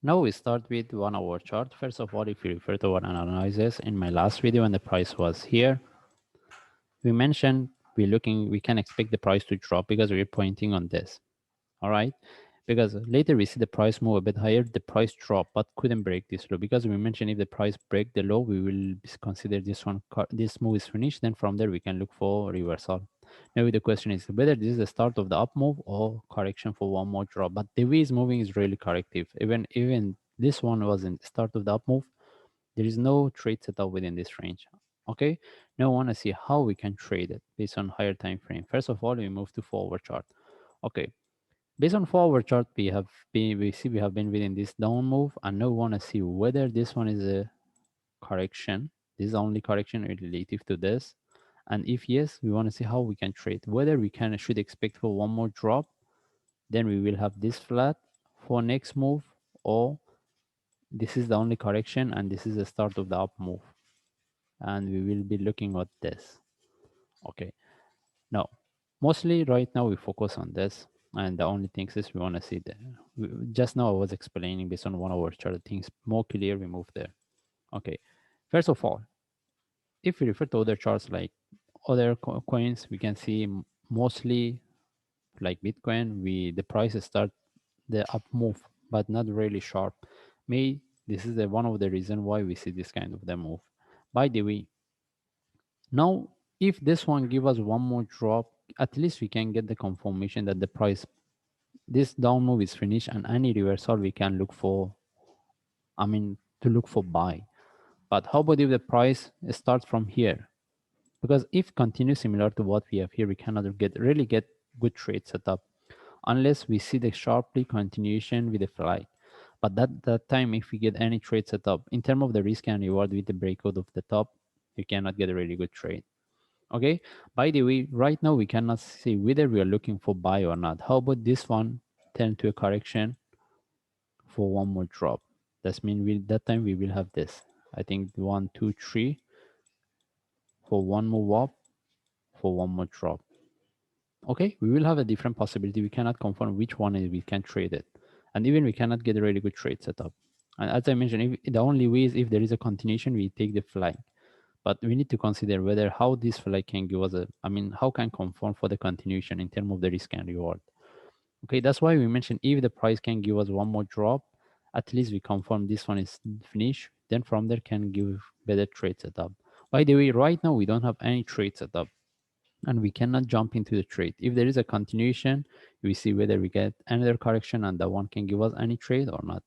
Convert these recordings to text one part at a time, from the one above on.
Now we start with 1 hour chart. First of all, if you refer to our analysis in my last video when the price was here, we mentioned we can expect the price to drop because we're pointing on this. All right. Because later we see the price move a bit higher, the price drop, but couldn't break this low because we mentioned if the price break the low, we will consider this move is finished. Then from there we can look for reversal. Now the question is whether this is the start of the up move or correction for one more drop. But the way it's moving is really corrective. Even this one wasn't the start of the up move. There is no trade setup within this range. Okay. Now I want to see how we can trade it based on higher time frame. First of all, we move to forward chart. Okay. Based on forward chart, we have been within this down move, and now we want to see whether this one is a correction. This is only correction relative to this, and if yes, we want to see how we can trade. Whether we can should expect for one more drop, then we will have this flat for next move, or this is the only correction and this is the start of the up move, and we will be looking at this. Okay. Now, mostly right now we focus on this, and the only things is we want to see the. Just now I was explaining based on 1 hour chart things more clear. We move there. Okay, first of all, if we refer to other charts like other coins, we can see mostly like Bitcoin. The prices start the up move, but not really sharp. May this is one of the reason why we see this kind of the move. By the way, now, if this one give us one more drop, at least we can get the confirmation that the price, this down move is finished, and any reversal we can look for, to look for buy. But how about if the price starts from here? Because if continue similar to what we have here, we cannot really get good trade setup unless we see the sharply continuation with the flag. But that time, if we get any trade setup in terms of the risk and reward with the breakout of the top, you cannot get a really good trade. Okay. By the way, right now we cannot see whether we are looking for buy or not. How about this one turn to a correction for one more drop? That means that time we will have this. I think 1, 2, 3 for one move up for one more drop. Okay, we will have a different possibility. We cannot confirm which one is we can trade it, and even we cannot get a really good trade setup. And as I mentioned, the only way is if there is a continuation, we take the flag. But we need to consider whether how this flag can give us how can confirm for the continuation in terms of the risk and reward. Okay, that's why we mentioned if the price can give us one more drop, at least we confirm this one is finished. Then from there can give better trade setup. By the way, right now we don't have any trade setup and we cannot jump into the trade. If there is a continuation, we see whether we get another correction and that one can give us any trade or not.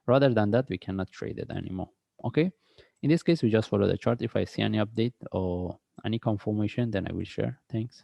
Rather than that, we cannot trade it anymore. Okay. In this case, we just follow the chart. If I see any update or any confirmation, then I will share. Thanks.